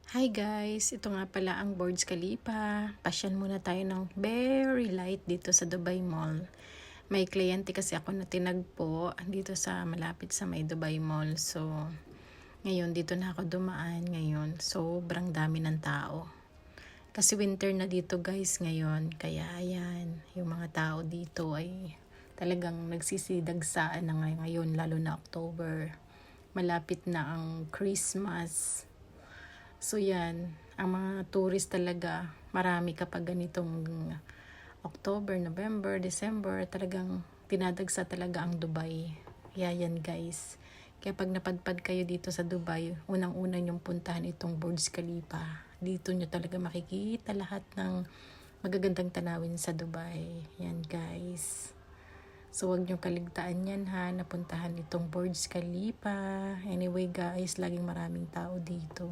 Hi guys, ito nga pala ang Burj Khalifa. Pasyan muna tayo ng very light dito sa Dubai Mall. May kliyente kasi ako na tinagpo dito sa malapit sa may Dubai Mall. So, ngayon dito na ako dumaan ngayon. Sobrang dami ng tao. Kasi winter na dito guys ngayon. Kaya ayan, yung mga tao dito ay talagang nagsisidagsaan na ngayon lalo na October. Malapit na ang Christmas. So yan, ang mga tourist talaga, marami kapag ganitong October, November, December, talagang tinadagsa talaga ang Dubai. Kaya yan guys. Kaya pag napadpad kayo dito sa Dubai, unang-una nyong puntahan itong Burj Khalifa. Dito nyo talaga makikita lahat ng magagandang tanawin sa Dubai. Yan guys. So, wag nyo kaligtaan yan ha, napuntahan itong Burj Khalifa. Anyway guys, laging maraming tao dito.